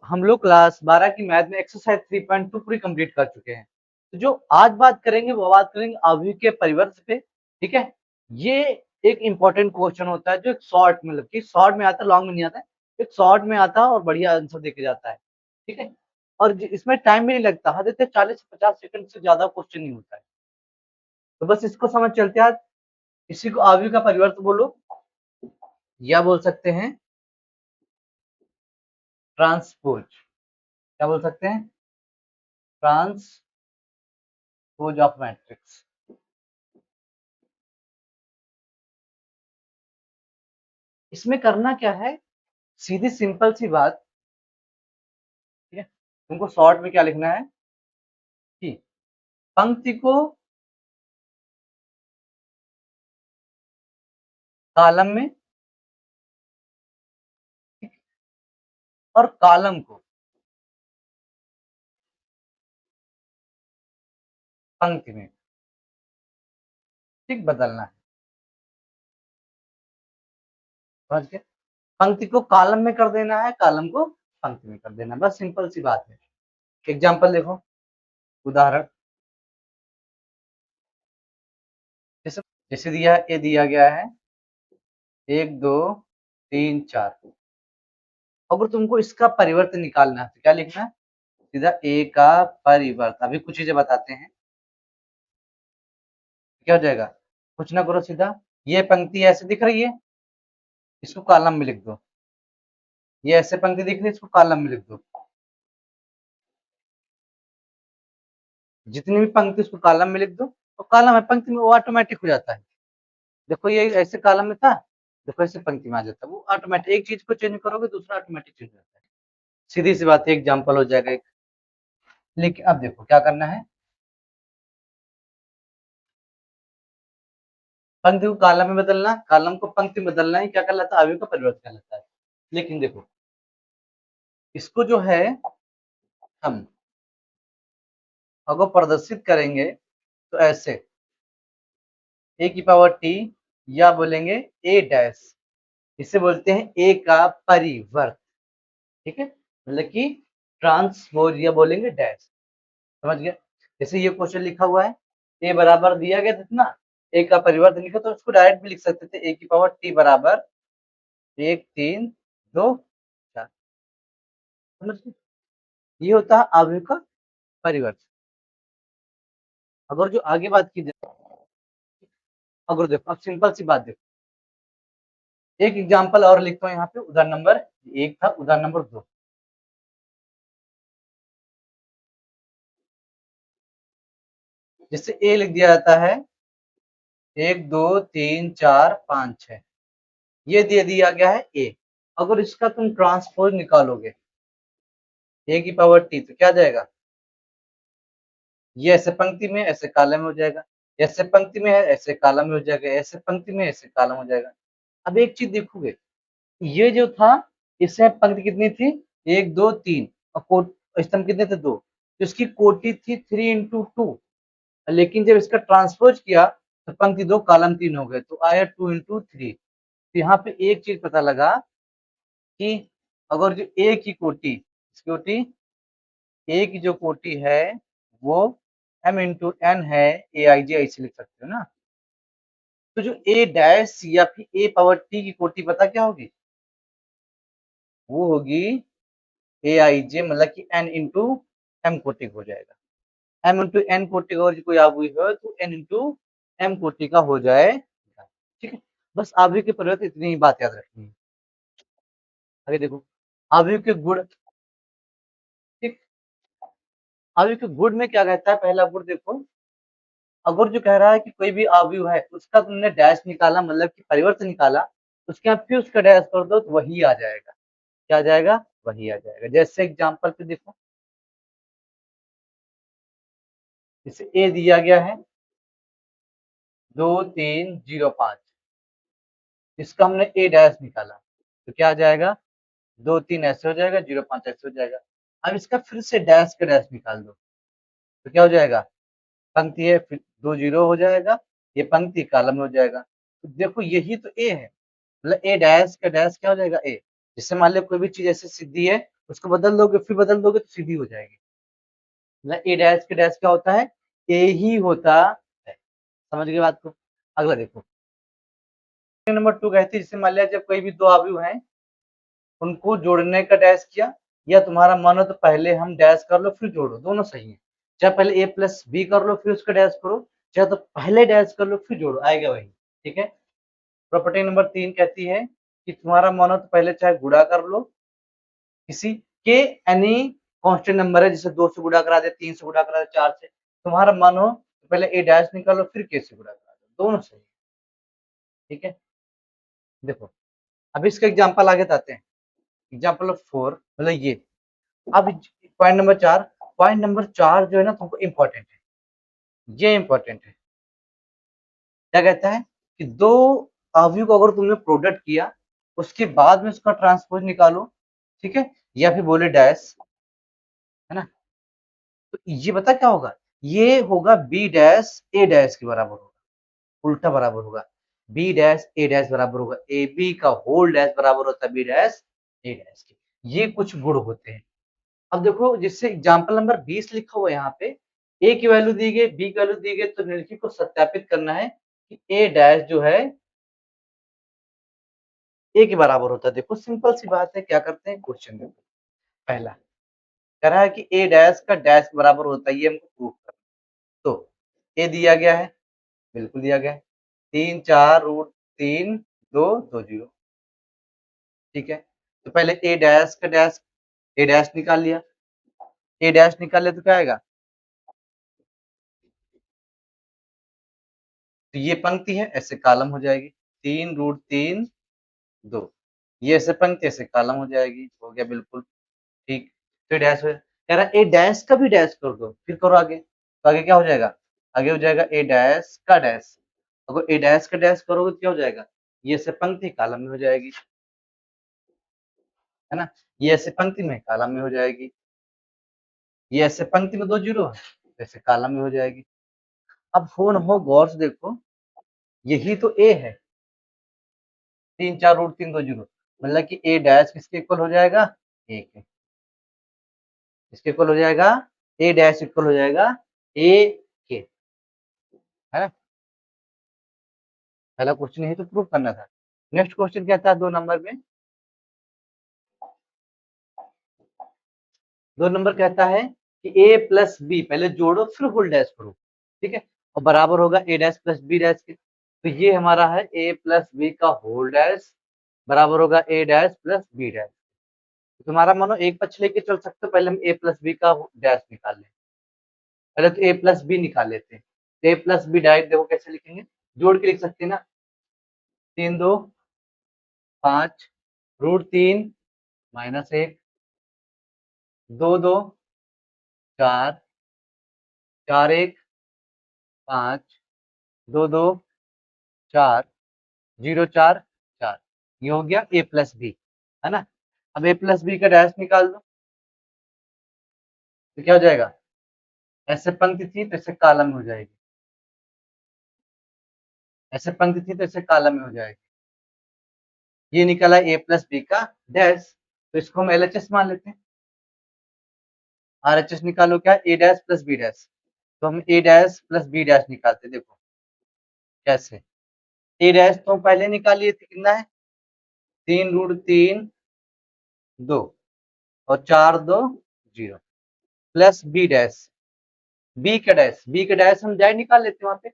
हम लोग क्लास 12 की मैथ में एक्सरसाइज 3.2 पूरी कंप्लीट कर चुके हैं। तो जो आज बात करेंगे वो बात करेंगे अवयव के परिवर्त पे। ठीक है, ये एक इंपॉर्टेंट क्वेश्चन होता है जो एक शॉर्ट मतलब कि शॉर्ट में आता है, लॉन्ग में नहीं आता है। एक शॉर्ट में आता है और बढ़िया आंसर देके जाता है। ठीक है, और इसमें टाइम भी नहीं लगता, हद से 40 से 50 सेकंड से ज्यादा क्वेश्चन नहीं होता है। तो बस इसको समझ चलते हैं आज। इसी को अवयव का परिवर्त बोलो या बोल सकते हैं ट्रांसपोज। क्या बोल सकते हैं? Transpose of matrix. इसमें करना क्या है, सीधी सिंपल सी बात। ठीक है, तुमको शॉर्ट में क्या लिखना है कि पंक्ति को कॉलम में और कॉलम को पंक्ति में ठीक बदलना है। समझ गए? पंक्ति को कॉलम में कर देना है, कॉलम को पंक्ति में कर देना है, बस सिंपल सी बात है। एग्जाम्पल देखो, उदाहरण जैसे जैसे दिया गया है 1 2 3 4। अगर तुमको इसका परिवर्तन निकालना है तो क्या लिखना है? सीधा ए का परिवर्त। अभी कुछ चीजें बताते हैं, क्या हो जाएगा। कुछ ना करो, सीधा ये पंक्ति ऐसे दिख रही है, इसको कॉलम में लिख दो। ये ऐसे पंक्ति दिख रही है, इसको कॉलम में लिख दो। जितनी भी पंक्ति उसको कॉलम में लिख दो, तो कॉलम है पंक्ति में वो ऑटोमेटिक हो जाता है। देखो ये ऐसे कॉलम में था, देखो ऐसे पंक्ति में आ जाता है, वो ऑटोमेटिक। एक चीज को चेंज करोगे दूसरा ऑटोमेटिक चेंज हो जाता है। सीधी सी बात है, एग्जाम्पल हो जाएगा एक। लेकिन अब देखो क्या करना है, पंक्ति को कॉलम में बदलना, कॉलम को पंक्ति में बदलना ही क्या कहलाता है? अवयव का परिवर्तन कहलाता है। लेकिन देखो इसको जो है हम अगर प्रदर्शित करेंगे तो ऐसे ए की पावर टी, या बोलेंगे ए डैश, इसे बोलते हैं ए का परिवर्त। ठीक है, मतलब कि ट्रांसपोज या बोलेंगे डैश। समझ गया? जैसे ये क्वेश्चन लिखा हुआ है, ए बराबर दिया गया था ना, ए का परिवर्तन लिखा, तो उसको डायरेक्ट भी लिख सकते थे, ए की पावर टी बराबर 1 3 2 4। समझ गए? ये होता है अवयव का परिवर्तन। अगर जो आगे बात की जाए, अगर देखो अब सिंपल सी बात देखो, एक एग्जांपल और लिखता हूँ यहाँ पे। उदाहरण नंबर 1 था, उदाहरण नंबर 2। जिससे ए लिख दिया जाता है 1 2 3 4 5 6, ये दे दिया गया है ए। अगर इसका तुम ट्रांसपोज निकालोगे ए की पावर टी, तो क्या जाएगा? ये ऐसे पंक्ति में ऐसे कॉलम में हो जाएगा, ऐसे पंक्ति में है ऐसे कॉलम में हो जाएगा, ऐसे पंक्ति में ऐसे कॉलम हो जाएगा। अब एक चीज देखोगे, ये जो था इसमें पंक्ति कितनी थी? 1 2 3, और स्तंभ कितने थे? 2। तो इसकी कोटि थी 3 × 2। लेकिन जब इसका ट्रांसपोज किया तो पंक्ति 2 कॉलम 3 हो गए, तो आया 2 × 3। तो यहाँ पे एक चीज पता लगा कि अगर जो ए की कोटि ए की जो कोटि है वो m × n है, ए आई जे ऐसे लिख सकते हो ना। तो जो ए डैश या फिर ए पावर टी की कोटि पता क्या होगी? वो होगी ए आई जे, मतलब कि n × m कोटि हो जाएगा। m × n कोटि का अगर कोई आबू है तो n × m कोटि का हो जाएगा। ठीक है, बस आबू के परिवर्तन इतनी ही बात याद रखनी है। आगे देखो आबू के गुण। ठीक, आबू के गुण में क्या कहता है? पहला गुण देखो, अगर जो कह रहा है कि कोई भी अवयव है उसका तुमने डैश निकाला, मतलब कि परिवर्तन निकाला, उसके यहाँ फिर उसका डैश कर दो तो वही आ जाएगा। क्या आ जाएगा? वही आ जाएगा। जैसे एग्जांपल पे देखो, इसे ए दिया गया है 2 3 0 5, इसका हमने ए डैश निकाला तो क्या आ जाएगा? 2 3 ऐसे हो जाएगा, 0 5 ऐसे हो जाएगा। अब इसका फिर से डैश का डैश निकाल दो तो क्या हो जाएगा? पंक्ति है फिर 2 0 हो जाएगा, ये पंक्ति कॉलम में हो जाएगा। तो देखो यही तो ए है, मतलब ए डैश का डैश क्या हो जाएगा? ए। जैसे मान लो कोई भी चीज ऐसे सीधी है उसको बदल दोगे, फिर बदल दोगे तो सीधी हो जाएगी। मतलब ए डैश के डैश क्या होता है, ए ही होता है। समझ गए बात को। अगला देखो नंबर 2 कहती है, जैसे मान लिया जब कोई भी दो अवयव हैं उनको जोड़ने का डैश किया, या तुम्हारा मन हो तो पहले हम डैश कर लो फिर जोड़ो, दोनों सही है। चाहे पहले ए प्लस बी कर लो फिर उसका डैश करो, चाहे तो पहले डैश कर लो फिर जोड़ो, आएगा वही। ठीक है। प्रॉपर्टी नंबर 3 कहती है कि तुम्हारा मन हो तो पहले चाहे गुणा कर लो किसी के एनी कांस्टेंट नंबर है, जैसे 2 से गुणा करा दे, 3 से गुणा करा दे, 4 से, तुम्हारा मन हो तो पहले ए डैश निकालो फिर के से गुणा करा दो, दोनों सही है। ठीक है। देखो अब इसका एग्जांपल आगे आते हैं। एग्जांपल ऑफ 4 मतलब ये। अब पॉइंट नंबर 4 जो है ना तुमको इंपॉर्टेंट है, ये इंपॉर्टेंट है। क्या कहता है कि दो अवयव को अगर तुमने प्रोडक्ट किया उसके बाद में उसका ट्रांसपोज निकालो, ठीक है, या फिर बोले डैश, है ना, तो ये बता क्या होगा, ये होगा बी डैश ए डैश के बराबर होगा, उल्टा बराबर होगा। बी डैश ए डैश बराबर होगा ए बी का होल डैश बराबर होता है बी डैश ए डैश के। ये कुछ गुण होते हैं। अब देखो जिससे एग्जांपल नंबर 20 लिखा हुआ है यहाँ पे, ए की वैल्यू दी गई, बी की वैल्यू दी गई, तो लड़की को सत्यापित करना है कि ए डैश जो है ए के बराबर होता है। देखो सिंपल सी बात है, क्या करते हैं, क्वेश्चन देखो। पहला कह रहा है कि ए डैश का डैश बराबर होता है, ये हमको प्रूव करना। तो ए दिया गया है, बिल्कुल दिया गया है, 3 4 √3 2 2 0। ठीक है। तो पहले ए डैश का डैश, ए डैश निकाल लिया, ए डैश निकाल लिया तो क्या आएगा, तो ये पंक्ति है ऐसे कॉलम हो जाएगी, 3 √3 2, ये ऐसे पंक्ति ऐसे कॉलम हो जाएगी, हो गया बिल्कुल ठीक। फिर डैश हो, कह रहा है ए डैश का भी डैश कर दो, फिर करो आगे, तो आगे क्या हो जाएगा, आगे हो जाएगा ए डैश का डैश। अगर ए डैश का डैश करोगे तो क्या हो जाएगा, ये ऐसे पंक्ति कॉलम में हो जाएगी, है ना, ये ऐसे पंक्ति में कॉलम में हो जाएगी, ये ऐसे पंक्ति में 2 जीरो है, ऐसे कॉलम में हो जाएगी। अब हो न हो गौर से देखो, यही तो ए है, 3 4 √3 2 0, मतलब कि ए डैश किसके इक्वल हो जाएगा, ए के। किसके इक्वल हो जाएगा, ए डैश इक्वल हो जाएगा ए के, है ना। पहला क्वेश्चन यही तो प्रूव करना था। नेक्स्ट क्वेश्चन क्या था 2 नंबर में, 2 नंबर कहता है कि ए प्लस बी पहले जोड़ो फिर होल डैश करो, ठीक है, और बराबर होगा ए डैश प्लस बी डैश के। तो ये हमारा है ए प्लस बी का होल डैश बराबर होगा ए डैश प्लस बी डैश। तो तुम्हारा मानो एक पक्ष लेके चल सकते हो, पहले हम ए प्लस बी का डैश निकाल लें, पहले तो ए प्लस बी निकाल लेते हैं। ए प्लस बी डायरेक्ट देखो कैसे लिखेंगे, जोड़ के लिख सकते हैं ना, 3 2 5 √3 - 1 2 2 4 4 1 5 2 2 4 0 4 4, ये हो गया ए प्लस बी, है ना। अब ए प्लस बी का डैश निकाल दो, तो क्या हो जाएगा, ऐसे पंक्ति थी तो ऐसे कॉलम में हो जाएगी, ऐसे पंक्ति थी तो ऐसे कॉलम में हो जाएगी। ये निकला ए प्लस बी का डैश, तो इसको हम एलएचएस मान लेते हैं। आरएचएस निकालो क्या, ए डैश प्लस बी डैश, तो हम ए डैश प्लस बी डैश निकालते, देखो कैसे। ए डैश तो पहले निकालिए थे, कितना है, 3 √3 2 और 4 2 0 प्लस बी डैश, बी का डैश हम डायरेक्ट निकाल लेते हैं वहां पे।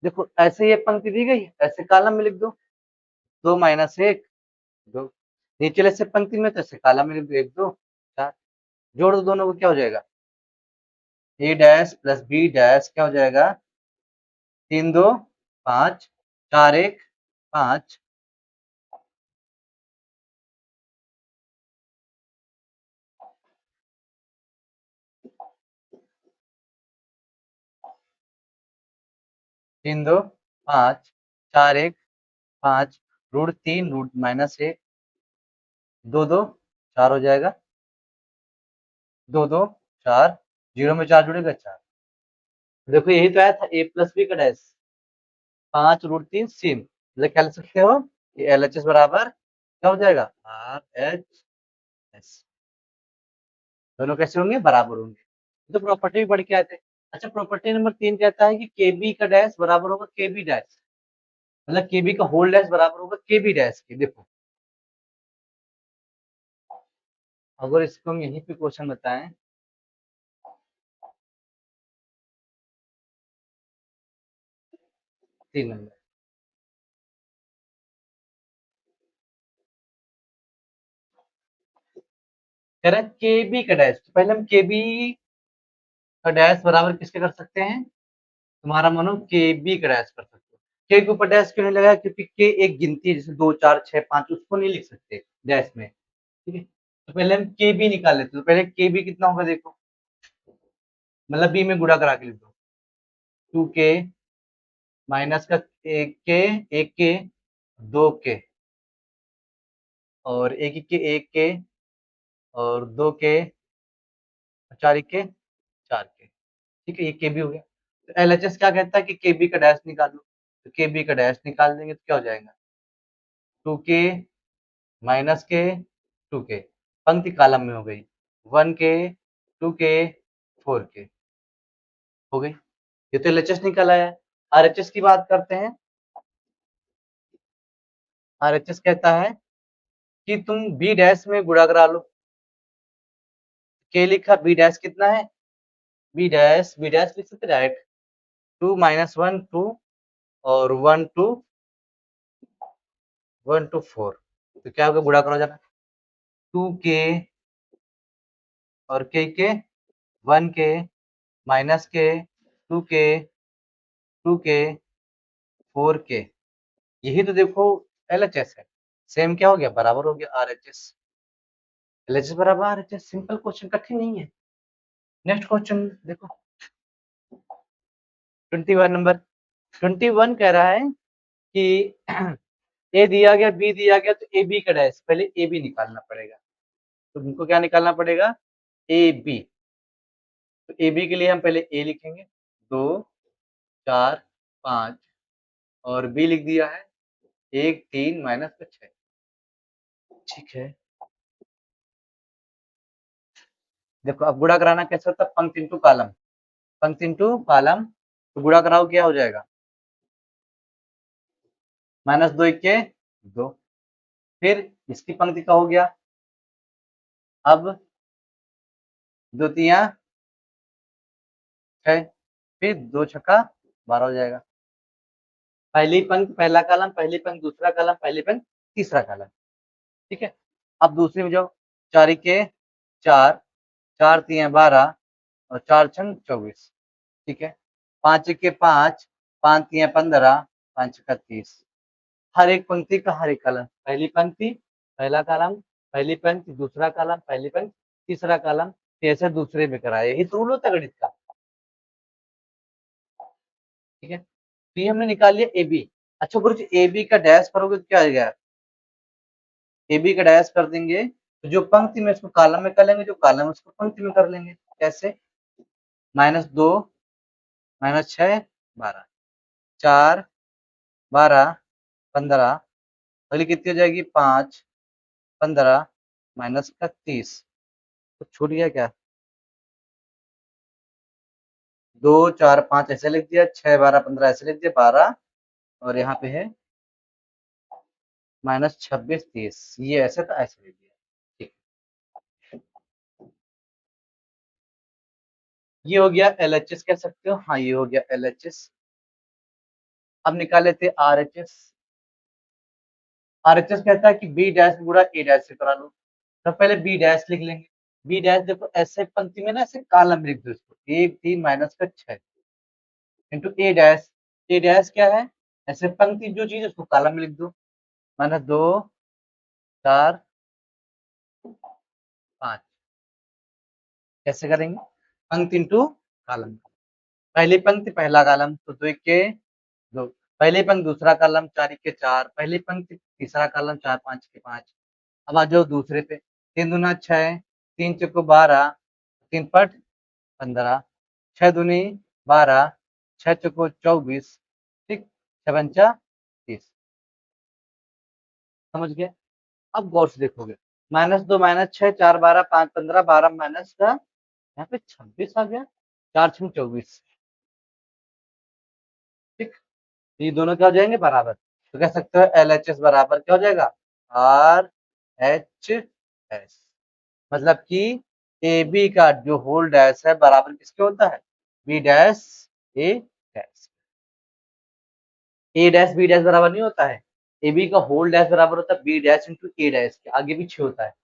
देखो ऐसे ये पंक्ति दी गई, ऐसे कॉलम में लिख दो, 2 - 1 2, नीचे ऐसे पंक्ति में तो ऐसे कॉलम में लिख दो, 1 2 4, जोड़ दो दोनों को, क्या हो जाएगा, ए डैश प्लस बी डैश क्या हो जाएगा, 3 2 5 4 1 5 3 2 5 4 1 5 √3 √-1 2 2 4 हो जाएगा, 2 2 4, 0 में 4 जुड़ेगा 4। देखो यही तो आया था ए प्लस बी का डैश, 5 √3 मतलब क्या लिख सकते हो, एल एच एस बराबर क्या हो जाएगा, आर एच एस। दोनों कैसे होंगे, बराबर होंगे। तो प्रॉपर्टी भी पढ़ के आए थे। अच्छा, प्रॉपर्टी नंबर 3 कहता है कि केबी का डैश बराबर होगा केबी डैश, मतलब केबी का होल डैश बराबर होगा केबी डैश के। देखो अगर इसको हम यहीं पे क्वेश्चन बताएं, 3 नंबर कह रहा है केबी का डैश, तो पहले हम केबी का डैश बराबर किसके कर सकते हैं, तुम्हारा मानो के बी का डैश कर सकते हो। के के ऊपर डैश क्यों नहीं लगाया, क्योंकि के एक गिनती है, जैसे 2 4 6 5, उसको नहीं लिख सकते डैश में, ठीक है। तो पहले हम के बी निकाल लेते, तो पहले के बी कितना होगा देखो, मतलब बी में गुणा करा के लिख दो, 2k माइनस का एक के 2k और एक के और 2k 4 के 4k, ठीक है, ये के बी हो गया। तो एलएचएस क्या कहता है कि के बी का डैश निकालो, तो के बी का डैश निकाल देंगे तो क्या हो जाएगा, 2k माइनस के 2k, पंक्ति कॉलम में हो गई, 1k 2k 4k हो गई। ये तो एलएचएस निकल आया है। आरएचएस की बात करते हैं। आरएचएस कहता है कि तुम बी डैश में गुणा करा लो, के लिखा, बी डैश कितना है, बी डैश लिख सकते डायरेक्ट, 2 माइनस 1 2 और 1 2 4, तो क्या होगा, गुणा करो जरा, 2k और के 1k माइनस के 2k 4k, यही तो देखो एलएचएस है। सेम क्या हो गया, बराबर हो गया आरएचएस, एलएचएस बराबर आरएचएस, सिंपल क्वेश्चन, कठिन नहीं है। नेक्स्ट क्वेश्चन देखो, 21 नंबर, 21 कह रहा है कि ए दिया गया, बी दिया गया, तो ए बी का डैश, पहले ए बी निकालना पड़ेगा। तो उनको क्या निकालना पड़ेगा, ए बी। तो ए बी के लिए हम पहले ए लिखेंगे, 2 4 5 और बी लिख दिया है 1 3 माइनस का 6, ठीक है। देखो अब गुणा कराना कैसे होता है, पंक्ति इंटू कॉलम, पंक्ति इंटू कॉलम, तो गुणा कराओ क्या हो जाएगा, माइनस 2 1 2, फिर इसकी पंक्ति का हो गया, अब 2 तिया 6, फिर 2 छक्का 12 हो जाएगा। पहली पंक्ति पहला कॉलम, पहली पंक्ति दूसरा कॉलम, पहली पंक्ति तीसरा कॉलम, ठीक है। अब दूसरे में जाओ, 4 के 4, 4 तिया 12 और 4 छंग 24, ठीक है। 5 के 5, 5 तिया 15, 5 का 30, हर एक पंक्ति का हर एक कॉलम, पहली पंक्ति पहला कॉलम, पहली पंक्ति दूसरा कॉलम, पहली पंक्ति तीसरा कॉलम, ऐसे दूसरे में कराया, यही तो रूल होता है गणित का, ठीक है। तो ये हमने निकाल लिया ए बी। अच्छा गुरु जी, ए बी का डैश करोगे तो क्या आ जाएगा, ए बी का डैश कर देंगे तो जो पंक्ति में इसको कॉलम में कर लेंगे, जो कॉलम उसको पंक्ति में कर लेंगे, कैसे, -2 -6 12, 4 12 15, अगली कितनी हो जाएगी, 5 15 माइनस का 30, तो छूट गया क्या, 2 4 5 ऐसे लिख दिया, 6 12 15 ऐसे लिख दिया, 12 और यहाँ पे है -26 30, ये ऐसे था ऐसे लिख दिया, ठीक। ये हो गया एलएचएस कह सकते हो, हाँ ये हो गया एलएचएस। अब निकाल लेते आरएचएस। आरएचएस कहता है कि बी डैश गुणा ए डैश से करा लो, तो पहले बी डैश लिख लेंगे, बी डैश देखो ऐसे पंक्ति में ना ऐसे कॉलम में लिख दो इसको, 1 3 माइनस का 6 इंटू ए डैश क्या है, ऐसे पंक्ति जो चीज है उसको कॉलम में लिख दो, -2 4 5, कैसे करेंगे, पंक्ति इंटू कॉलम, पहली पंक्ति पहला कॉलम, तो 2 के 2, पहली पंक्ति दूसरा कॉलम, 4 के 4, पहली पंक्ति तीसरा कॉलम, 4 5 के 5। अब आ जाओ दूसरे पे, 3 दूना 6, 3 चौको 12, 3 पट 15, 6 दूनी 12, 6 चौको 24, ठीक, 6 पंचा 30, समझ गए। अब गौर से देखोगे, -2 -6 4 12 5 15 12 माइनस का यहाँ पे 26 आ गया, 4 6 24। ठीक, ये दोनों क्या हो जाएंगे बराबर, तो कह सकते हो LHS बराबर क्या हो जाएगा RHS। मतलब कि AB का जो होल डैश है बराबर किसके होता है B dash A dash. A dash B dash बराबर नहीं होता है, AB का होल डैश बराबर होता है B dash into A dash के, आगे पीछे होता है।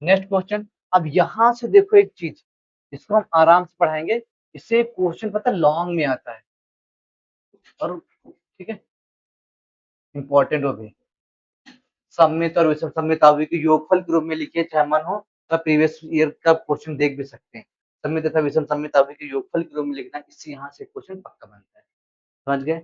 नेक्स्ट क्वेश्चन, अब यहां से देखो एक चीज, इसको हम आराम से पढ़ाएंगे, इससे क्वेश्चन पता लॉन्ग में आता है और ठीक है इंपॉर्टेंट हो भी। सममित और विषम सममित आव्यूह के योगफल के रूप में लिखिए, चाहे मन हो तो प्रीवियस ईयर का क्वेश्चन देख भी सकते हैं। सममित तथा विषम सममित आव्यूह के योगफल के रूप में लिखना, इससे यहाँ से क्वेश्चन पक्का बनता है। समझ गए।